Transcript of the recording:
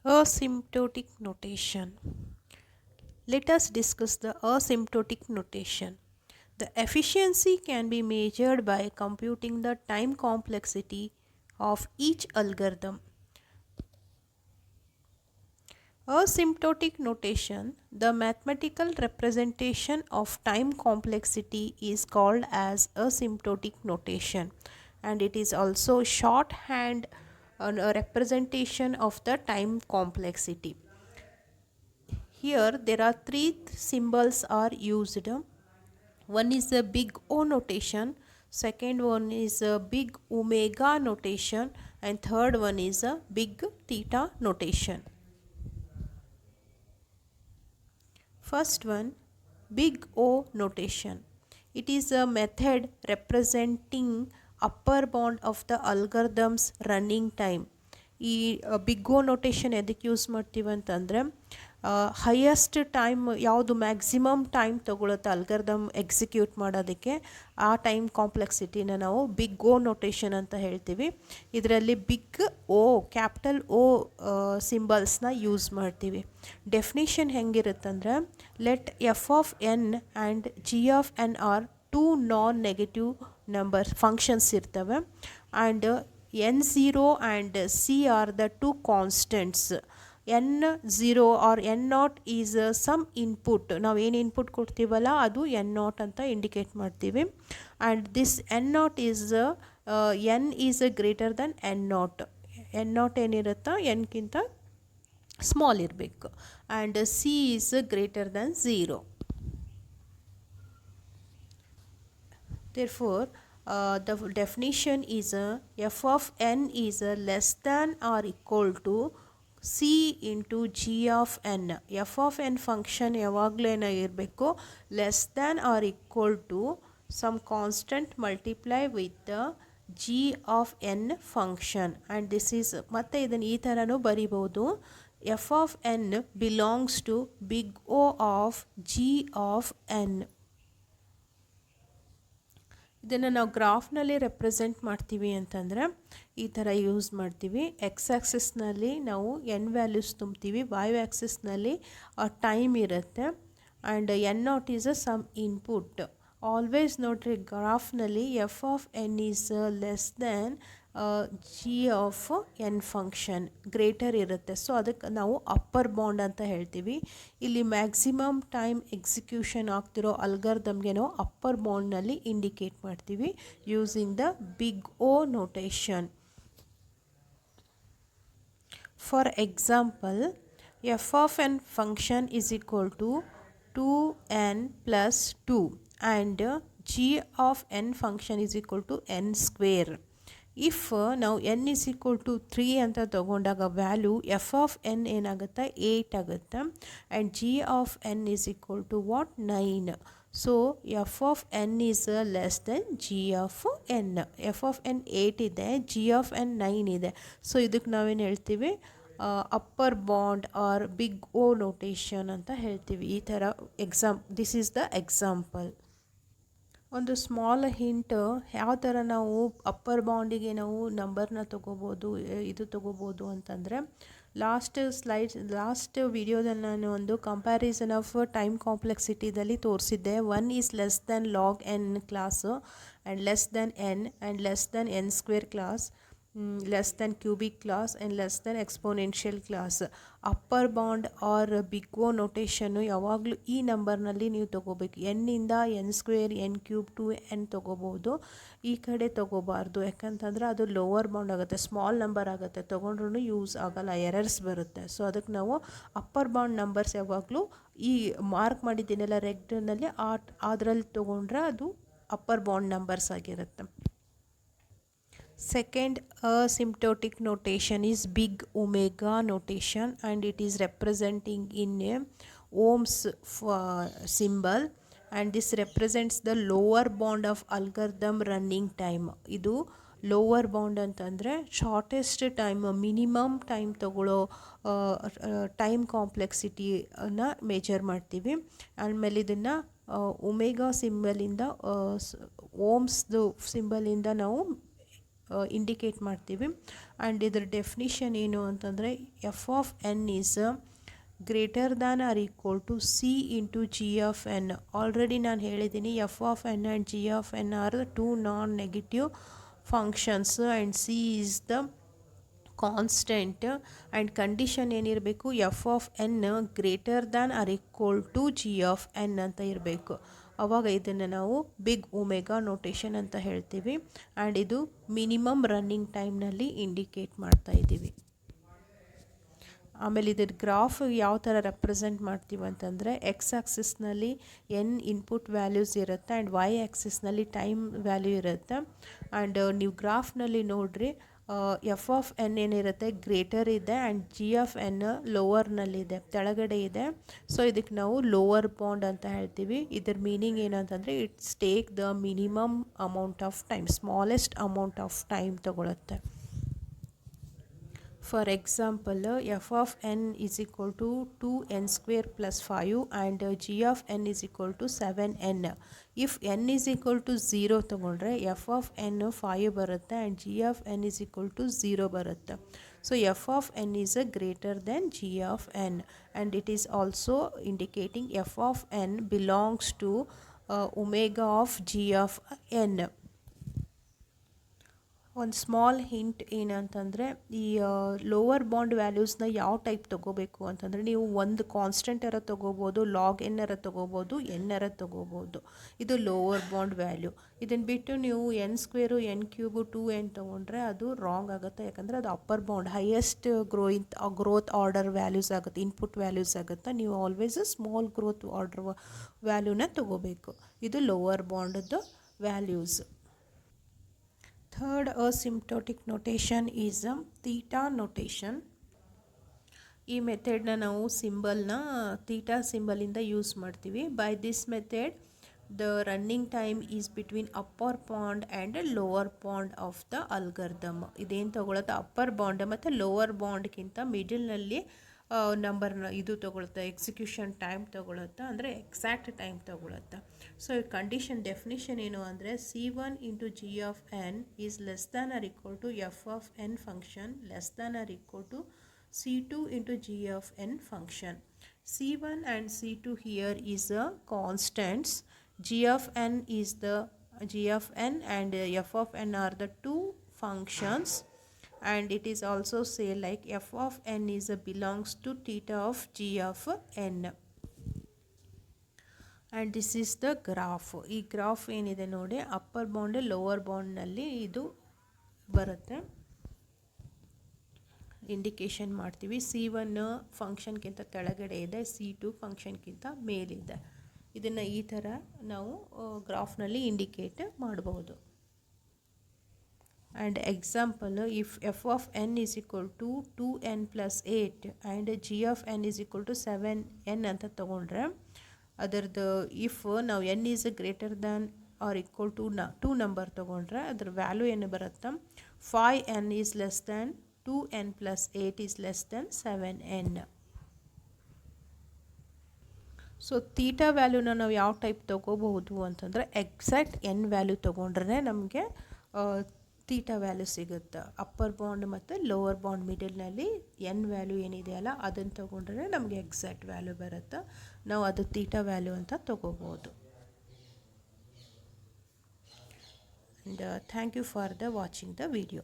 Asymptotic notation. Let us discuss the asymptotic notation. The efficiency can be measured by computing the time complexity of each algorithm. Asymptotic notation, the mathematical representation of time complexity, is called as asymptotic notation, and it is also shorthand a representation of the time complexity. Here there are three symbols are used. One is a big O notation, second one is a big omega notation, and third one is a big theta notation. First one, big O notation. It is a method representing upper bound of the algorithm's running time. ಈ big O notation ಎದಕ್ಕೆ use ಮಾಡ್ತೀವಿ ಅಂತಂದರೆ highest time ಯಾವುದು maximum time ತೊಗೊಳುತ್ತೆ ಅಲ್ಗರ್ದಮ್ execute ಮಾಡೋದಕ್ಕೆ ಆ time ಕಾಂಪ್ಲೆಕ್ಸಿಟಿನ ನಾವು big O notation ಅಂತ ಹೇಳ್ತೀವಿ. ಇದರಲ್ಲಿ ಬಿಗ್ ಓ ಕ್ಯಾಪಿಟಲ್ ಓ ಸಿಂಬಲ್ಸ್ನ ಯೂಸ್ ಮಾಡ್ತೀವಿ. ಡೆಫಿನಿಷನ್ ಹೆಂಗಿರುತ್ತಂದ್ರೆ let f of n and g of n are two non negative number functions ಇರ್ತವೆ and n0 and c are the two constants. n0 or n0 is some input. ನಾವು ಏನು input ಕೊಡ್ತೀವಲ್ಲ ಅದು n0 ಅಂತ indicate ಮಾಡ್ತೀವಿ. And this n0 is n is greater than n0. n0 ಏನಿರುತ್ತೋ nಗಿಂತ small ಇರಬೇಕು. And c is greater than 0. Therefore, the definition is f of n is less than or equal to c into g of n. f of n function ಯಾವಾಗಲೂ ಏನಾಗಿರಬೇಕು less than or equal to some constant multiply with the g of n function. And this is ಮತ್ತು ಇದನ್ನು ಈ ಥರನೂ ಬರಿಬೋದು. f of n belongs to big O of g of n. ಇದನ್ನು ನಾವು ಗ್ರಾಫ್ನಲ್ಲಿ represent ಮಾಡ್ತೀವಿ ಅಂತಂದರೆ ಈ ಥರ ಯೂಸ್ ಮಾಡ್ತೀವಿ. ಎಕ್ಸ್ ಆ್ಯಕ್ಸಿಸ್ನಲ್ಲಿ ನಾವು ಎನ್ ವ್ಯಾಲ್ಯೂಸ್ ತುಂಬ್ತೀವಿ, ವೈ ಆ್ಯಕ್ಸಿಸ್ನಲ್ಲಿ ಟೈಮ್ ಇರುತ್ತೆ and n0 is some input. Always ನೋಡ್ರಿ ಗ್ರಾಫ್ನಲ್ಲಿ f of n is less than g of N function greater ಇರುತ್ತೆ. ಸೊ ಅದಕ್ಕೆ ನಾವು ಅಪ್ಪರ್ ಬಾಂಡ್ ಅಂತ ಹೇಳ್ತೀವಿ. ಇಲ್ಲಿ ಮ್ಯಾಕ್ಸಿಮಮ್ ಟೈಮ್ ಎಕ್ಸಿಕ್ಯೂಷನ್ ಆಗ್ತಿರೋ ಅಲ್ಗರ್ದಮ್ಗೆ ನಾವು ಅಪ್ಪರ್ ಬಾಂಡ್ನಲ್ಲಿ ಇಂಡಿಕೇಟ್ ಮಾಡ್ತೀವಿ using the big O notation. For example, F of N function is equal to 2n plus 2 and g of n function is equal to n square. If ನಾವು n is equal to 3 ಅಂತ ತಗೊಂಡಾಗ value F of N ಏನಾಗುತ್ತೆ 8 ಆಗುತ್ತೆ and g of n is equal to what 9. So F of n is less than G of N. F of N 8 ಇದೆ, G of N 9 ಇದೆ. So ಇದಕ್ಕೆ ನಾವೇನು ಹೇಳ್ತೀವಿ upper bound or big O notation ಅಂತ ಹೇಳ್ತೀವಿ. ಈ ಥರ this is the example. ಒಂದು ಸ್ಮಾಲ್ ಹಿಂಟ್ ಯಾವ ಥರ ನಾವು ಅಪ್ಪರ್ ಬಾಂಡಿಗೆ ನಾವು ನಂಬರ್ನ ತೊಗೋಬೋದು, ಇದು ತೊಗೋಬೋದು ಅಂತಂದರೆ ಲಾಸ್ಟ್ ವಿಡಿಯೋದಲ್ಲಿ ನಾನು ಒಂದು ಕಂಪ್ಯಾರಿಸನ್ ಆಫ್ ಟೈಮ್ ಕಾಂಪ್ಲೆಕ್ಸಿಟಿದಲ್ಲಿ ತೋರಿಸಿದ್ದೆ. 1 is less than log n class and less than n and less than n square class, less than cubic class and less than exponential class. Upper bound or big O ನೋಟೇಷನ್ನು ಯಾವಾಗಲೂ ಈ ನಂಬರ್ನಲ್ಲಿ ನೀವು ತೊಗೋಬೇಕು. ಎನ್ನಿಂದ n square n cube two n ತೊಗೋಬೋದು, ಈ ಕಡೆ ತೊಗೋಬಾರ್ದು. ಯಾಕಂತಂದರೆ ಅದು ಲೋವರ್ ಬಾಂಡ್ ಆಗುತ್ತೆ, ಸ್ಮಾಲ್ ನಂಬರ್ ಆಗುತ್ತೆ, ತೊಗೊಂಡ್ರೂ ಯೂಸ್ ಆಗೋಲ್ಲ, ಎರರ್ಸ್ ಬರುತ್ತೆ. ಸೊ ಅದಕ್ಕೆ ನಾವು ಅಪ್ಪರ್ ಬಾಂಡ್ ನಂಬರ್ಸ್ ಯಾವಾಗಲೂ ಈ ಮಾರ್ಕ್ ಮಾಡಿದ್ದೀನಲ್ಲ ರೆಡ್ನಲ್ಲಿ ಅದರಲ್ಲಿ ತೊಗೊಂಡ್ರೆ ಅದು ಅಪ್ಪರ್ ಬಾಂಡ್ ನಂಬರ್ಸ್ ಆಗಿರುತ್ತೆ. Second asymptotic notation is big omega notation and it is representing in a ohms symbol and this represents the lower bound of algorithm running time. ಇದು lower bound ಅಂತಂದರೆ shortest time, minimum time ತಗೊಳ್ಳೋ time ಕಾಂಪ್ಲೆಕ್ಸಿಟಿನ measure ಮಾಡ್ತೀವಿ. ಆಮೇಲೆ ಇದನ್ನು omega ಸಿಂಬಲಿಂದ ಓಮ್ಸ್ದು ಸಿಂಬಲಿಂದ ನಾವು indicate ಮಾಡ್ತೀವಿ. And ಇದರ definition ಏನು ಅಂತಂದರೆ f of n is greater than or equal to c into g of n. Already ನಾನು ಹೇಳಿದ್ದೀನಿ f of n and g of n are two non negative functions and c is the constant. And condition ಏನಿರಬೇಕು, f of n greater than or equal to g of n ಅಂತ ಇರಬೇಕು. ಆವಾಗ ಇದನ್ನು ನಾವು big omega notation ಅಂತ ಹೇಳ್ತೀವಿ. And ಇದು minimum running ಟೈಮ್ನಲ್ಲಿ ಇಂಡಿಕೇಟ್ ಮಾಡ್ತಾ ಇದ್ದೀವಿ. ಆಮೇಲೆ ಇದ್ರ ಗ್ರಾಫ್ ಯಾವ ಥರ ರೆಪ್ರೆಸೆಂಟ್ ಮಾಡ್ತೀವಿ ಅಂತಂದರೆ ಎಕ್ಸ್ ಆಕ್ಸಿಸ್ನಲ್ಲಿ ಎನ್ ಇನ್ಪುಟ್ ವ್ಯಾಲ್ಯೂಸ್ ಇರುತ್ತೆ ಆ್ಯಂಡ್ ವೈ ಆಕ್ಸಿಸ್ನಲ್ಲಿ ಟೈಮ್ ವ್ಯಾಲ್ಯೂ ಇರುತ್ತೆ. ಆ್ಯಂಡ್ ನೀವು ಗ್ರಾಫ್ನಲ್ಲಿ ನೋಡಿರಿ ಎಫ್ ಆಫ್ ಎನ್ ಏನಿರುತ್ತೆ ಗ್ರೇಟರ್ ಇದೆ ಆ್ಯಂಡ್ ಜಿ ಆಫ್ ಎನ್ ಲೋವರ್ನಲ್ಲಿದೆ, ಕೆಳಗಡೆ ಇದೆ. ಸೊ ಇದಕ್ಕೆ ನಾವು ಲೋವರ್ ಬಾಂಡ್ ಅಂತ ಹೇಳ್ತೀವಿ. ಇದರ ಮೀನಿಂಗ್ ಏನಂತಂದರೆ it's take the minimum amount of time, smallest amount of time ತಗೊಳುತ್ತೆ. For example, f of n is equal to 2n square plus 5 and g of n is equal to 7n. If n is equal to 0 ತಗೊಂಡ್ರೆ f of n 5 ಬರುತ್ತೆ and g of n is equal to 0 ಬರುತ್ತೆ. So f of n is greater than g of n and it is also indicating f of n belongs to omega of g of n. ಒಂದು small hint ಏನಂತಂದರೆ ಈ lower bond ವ್ಯಾಲ್ಯೂಸ್ನ ಯಾವ type ತೊಗೋಬೇಕು ಅಂತಂದರೆ ನೀವು ಒಂದು ಕಾನ್ಸ್ಟೆಂಟರ ತೊಗೋಬೋದು, ಲಾಗ್ ಎನ್ನರ ತೊಗೋಬೋದು, ಎನ್ನರ ತೊಗೋಬೋದು. ಇದು ಲೋವರ್ ಬಾಂಡ್ ವ್ಯಾಲ್ಯೂ. ಇದನ್ನು ಬಿಟ್ಟು ನೀವು N square N cube 2n ತೊಗೊಂಡ್ರೆ ಅದು ರಾಂಗ್ ಆಗುತ್ತೆ. ಯಾಕಂದರೆ ಅದು upper bound highest growth order values ಆಗುತ್ತೆ, ಇನ್ಪುಟ್ ವ್ಯಾಲ್ಯೂಸ್ ಆಗುತ್ತೆ. ನೀವು ಆಲ್ವೇಸ್ ಸ್ಮಾಲ್ ಗ್ರೋತ್ ಆರ್ಡರ್ ವ್ಯಾಲ್ಯೂನ ತೊಗೋಬೇಕು. ಇದು ಲೋವರ್ ಬಾಂಡದ್ದು values. Third asymptotic notation is theta notation. ಈ ಮೆಥಡ್ನ ನಾವು ಸಿಂಬಲ್ನ ಥೀಟಾ ಸಿಂಬಲಿಂದ ಯೂಸ್ ಮಾಡ್ತೀವಿ. By this method the running time is between upper bound and lower bound of the algorithm. ಇದೇನು ತೊಗೊಳುತ್ತೆ, ಅಪ್ಪರ್ ಬಾಂಡ್ ಮತ್ತು ಲೋವರ್ ಬಾಂಡ್ಗಿಂತ ಮಿಡಲ್ನಲ್ಲಿ ನಂಬರ್ನ ಇದು ತೊಗೊಳುತ್ತೆ, ಎಕ್ಸಿಕ್ಯೂಷನ್ ಟೈಮ್ ತೊಗೊಳುತ್ತೆ, ಅಂದರೆ ಎಕ್ಸಾಕ್ಟ್ ಟೈಮ್ ತೊಗೊಳುತ್ತೆ. ಸೊ ಕಂಡೀಷನ್ ಡೆಫಿನಿಷನ್ ಏನು ಅಂದರೆ C1 into g of n is less than or equal to f of N function less than or equal to C2 into g of n function. C1 and C2 here is a constants. G of n is the g of n and f of n are the two functions. And it is also say like f of n is belongs to theta of g of n. And this is the graph. ಈ graph ಏನಿದೆ ನೋಡಿ, upper bond lower ಬಾಂಡ್ನಲ್ಲಿ ಇದು ಬರುತ್ತೆ, indication ಮಾಡ್ತೀವಿ. C1 ಫಂಕ್ಷನ್ಗಿಂತ ಕೆಳಗಡೆ ಇದೆ, C2 ಫಂಕ್ಷನ್ಗಿಂತ ಮೇಲಿದೆ. ಇದನ್ನು ಈ ಥರ ನಾವು ಗ್ರಾಫ್ನಲ್ಲಿ ಇಂಡಿಕೇಟ್ ಮಾಡಬಹುದು. And example, if f of n is equal to 2n plus 8 and g of n is equal to 7n ಅಂತ ತೊಗೊಂಡ್ರೆ ಅದರದ್ದು ಇಫ್ ನಾವು n is greater than or equal to 2 number ತೊಗೊಂಡ್ರೆ ಅದ್ರ ವ್ಯಾಲ್ಯೂ ಏನು ಬರುತ್ತೆ, 5n is less than 2n plus 8 is less than 7n. So theta ವ್ಯಾಲ್ಯೂನ ನಾವು ಯಾವ ಟೈಪ್ ತೊಗೋಬಹುದು ಅಂತಂದರೆ ಎಕ್ಸಾಕ್ಟ್ ಎನ್ ವ್ಯಾಲ್ಯೂ ತೊಗೊಂಡ್ರೆ ನಮಗೆ ಥೀಟಾ ವ್ಯಾಲ್ಯೂ ಸಿಗುತ್ತೆ. ಅಪ್ಪರ್ ಬಾಂಡ್ ಮತ್ತು ಲೋವರ್ ಬಾಂಡ್ ಮಿಡಲ್ನಲ್ಲಿ ಎನ್ ವ್ಯಾಲ್ಯೂ ಏನಿದೆಯಲ್ಲ ಅದನ್ನು ತೊಗೊಂಡ್ರೆ ನಮಗೆ ಎಕ್ಸಾಕ್ಟ್ ವ್ಯಾಲ್ಯೂ ಬರುತ್ತೆ. ನಾವು ಅದು ಥೀಟಾ ವ್ಯಾಲ್ಯೂ ಅಂತ ತೊಗೋಬೋದು. And thank you for the watching the video.